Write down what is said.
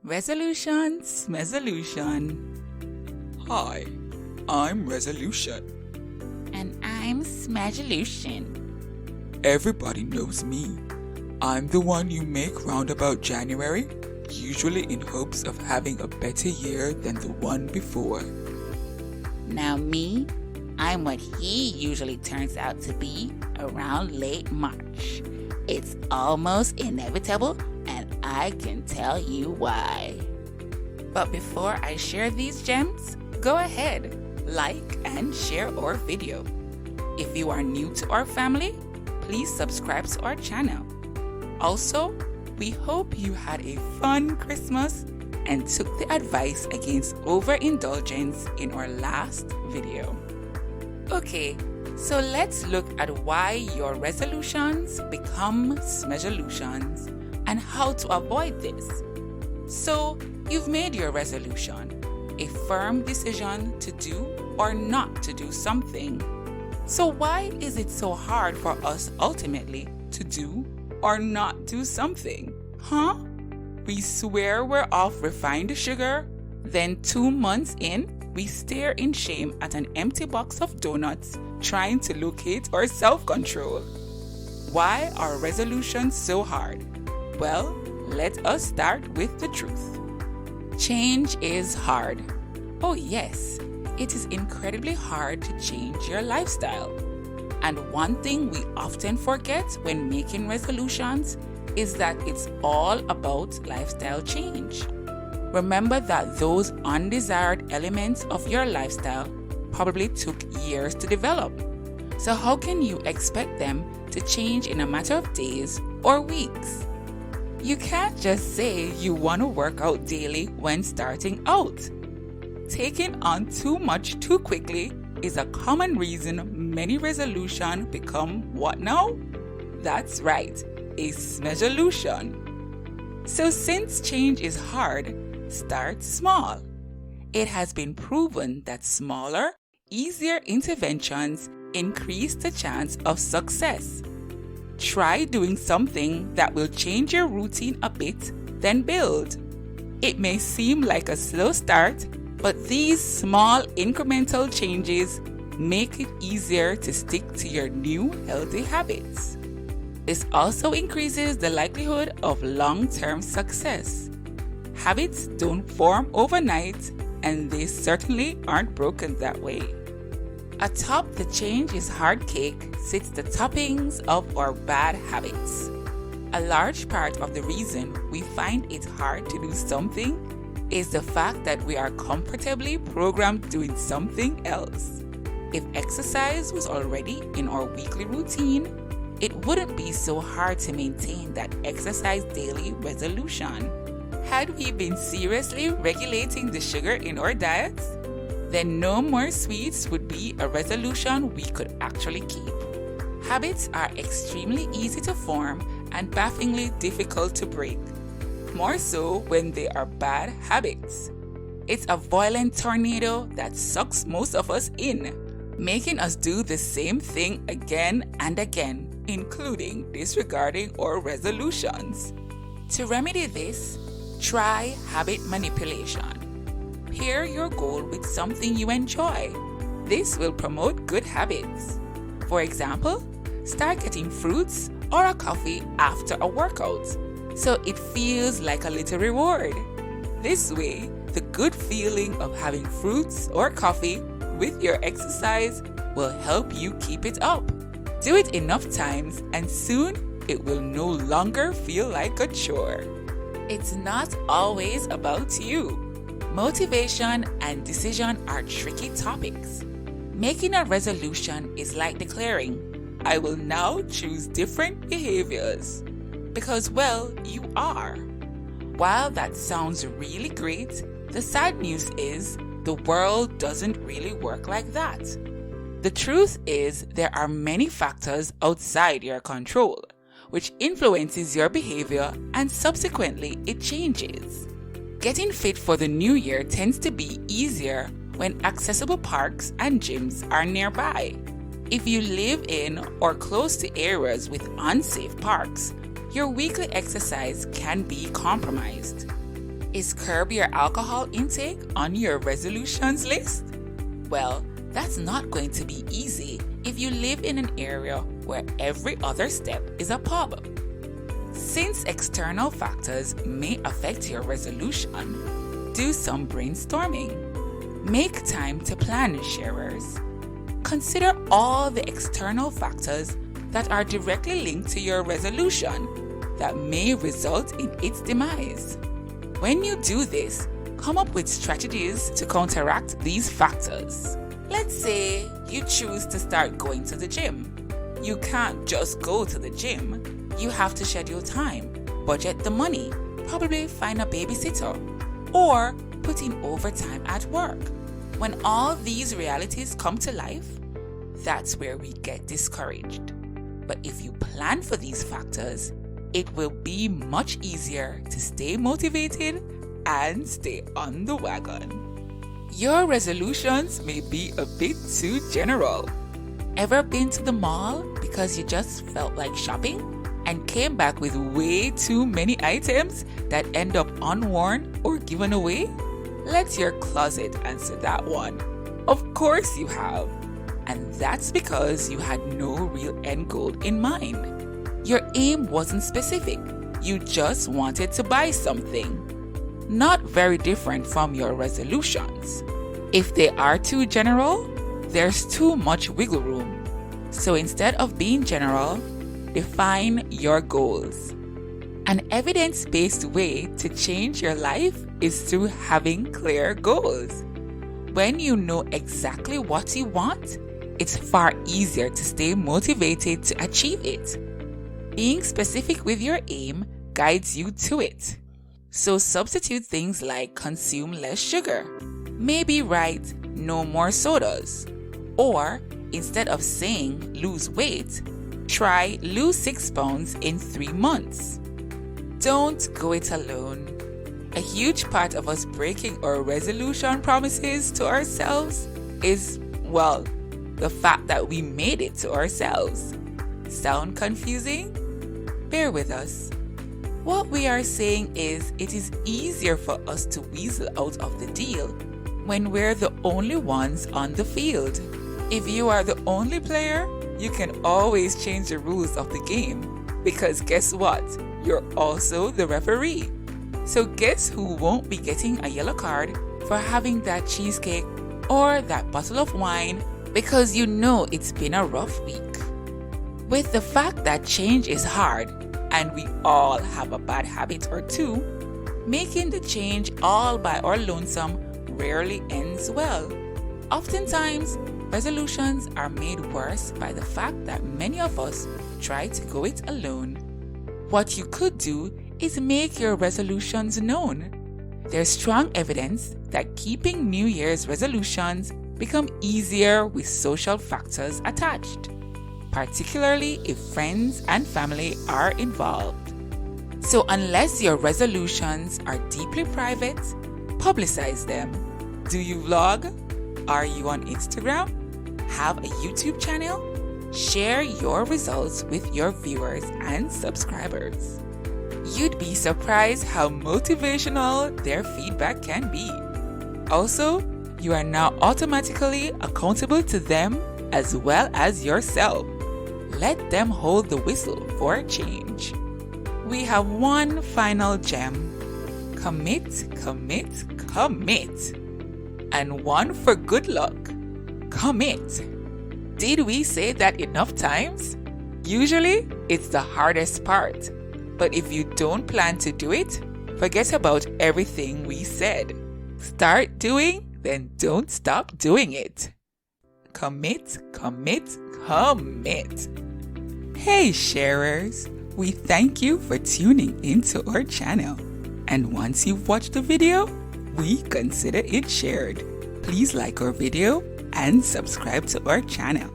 Resolution. Hi, I'm Resolution. And I'm Smagelution. Everybody knows me. I'm the one you make round about January, usually in hopes of having a better year than the one before. Now me, I'm what he usually turns out to be around late March. It's almost inevitable, and I can tell you why. But before I share these gems, go ahead, like and share our video. If you are new to our family, please subscribe to our channel. Also, we hope you had a fun Christmas and took the advice against overindulgence in our last video. Okay, so let's look at why your resolutions become smagelutions and how to avoid this. So, you've made your resolution, a firm decision to do or not to do something. So why is it so hard for us ultimately to do or not do something? Huh? We swear we're off refined sugar, then 2 months in, we stare in shame at an empty box of donuts trying to locate our self-control. Why are resolutions so hard? Well, let us start with the truth. Change is hard. Oh yes, it is incredibly hard to change your lifestyle. And one thing we often forget when making resolutions is that it's all about lifestyle change. Remember that those undesired elements of your lifestyle probably took years to develop. So how can you expect them to change in a matter of days or weeks? You can't just say you want to work out daily when starting out. Taking on too much too quickly is a common reason many resolutions become what now? That's right, a smagelution. So since change is hard, start small. It has been proven that smaller, easier interventions increase the chance of success. Try doing something that will change your routine a bit, then build. It may seem like a slow start, but these small incremental changes make it easier to stick to your new healthy habits. This also increases the likelihood of long-term success. Habits don't form overnight, and they certainly aren't broken that way. Atop the change is hard cake sits the toppings of our bad habits. A large part of the reason we find it hard to do something is the fact that we are comfortably programmed doing something else. If exercise was already in our weekly routine, it wouldn't be so hard to maintain that exercise daily resolution. Had we been seriously regulating the sugar in our diets, then no more sweets would be a resolution we could actually keep. Habits are extremely easy to form and bafflingly difficult to break, more so when they are bad habits. It's a violent tornado that sucks most of us in, making us do the same thing again and again, including disregarding our resolutions. To remedy this, try habit manipulation. Pair your goal with something you enjoy. This will promote good habits. For example, start getting fruits or a coffee after a workout, so it feels like a little reward. This way, the good feeling of having fruits or coffee with your exercise will help you keep it up. Do it enough times and soon it will no longer feel like a chore. It's not always about you. Motivation and decision are tricky topics. Making a resolution is like declaring, I will now choose different behaviors. Because, well, you are. While that sounds really great, the sad news is the world doesn't really work like that. The truth is there are many factors outside your control, which influences your behavior and subsequently it changes. Getting fit for the new year tends to be easier when accessible parks and gyms are nearby. If you live in or close to areas with unsafe parks, your weekly exercise can be compromised. Is curb your alcohol intake on your resolutions list? Well, that's not going to be easy if you live in an area where every other step is a pub. Since external factors may affect your resolution, do some brainstorming. Make time to plan, sharers. Consider all the external factors that are directly linked to your resolution that may result in its demise. When you do this, come up with strategies to counteract these factors. Let's say you choose to start going to the gym. You can't just go to the gym. You have to schedule time, budget the money, probably find a babysitter, or put in overtime at work. When all these realities come to life, that's where we get discouraged. But if you plan for these factors, it will be much easier to stay motivated and stay on the wagon. Your resolutions may be a bit too general. Ever been to the mall because you just felt like shopping and came back with way too many items that end up unworn or given away? Let your closet answer that one. Of course you have. And that's because you had no real end goal in mind. Your aim wasn't specific. You just wanted to buy something. Not very different from your resolutions. If they are too general, there's too much wiggle room. So instead of being general, define your goals. An evidence-based way to change your life is through having clear goals. When you know exactly what you want, it's far easier to stay motivated to achieve it. Being specific with your aim guides you to it. So substitute things like consume less sugar. Maybe write no more sodas. Or instead of saying lose weight, try lose 6 pounds in 3 months. Don't go it alone. A huge part of us breaking our resolution promises to ourselves is, well, the fact that we made it to ourselves. Sound confusing? Bear with us. What we are saying is it is easier for us to weasel out of the deal when we're the only ones on the field. If you are the only player, you can always change the rules of the game because guess what? You're also the referee. So guess who won't be getting a yellow card for having that cheesecake or that bottle of wine because you know it's been a rough week. With the fact that change is hard and we all have a bad habit or two, making the change all by our lonesome rarely ends well. Oftentimes, resolutions are made worse by the fact that many of us try to go it alone. What you could do is make your resolutions known. There's strong evidence that keeping New Year's resolutions become easier with social factors attached, particularly if friends and family are involved. So unless your resolutions are deeply private, publicize them. Do you vlog? Are you on Instagram? Have a YouTube channel? Share your results with your viewers and subscribers. You'd be surprised how motivational their feedback can be. Also, you are now automatically accountable to them as well as yourself. Let them hold the whistle for change. We have one final gem. Commit, commit, commit. And one for good luck. Commit. Did we say that enough times? Usually, it's the hardest part. But if you don't plan to do it, forget about everything we said. Start doing, then don't stop doing it. Commit, commit, commit. Hey sharers, we thank you for tuning into our channel. And once you've watched the video, we consider it shared. Please like our video and subscribe to our channel.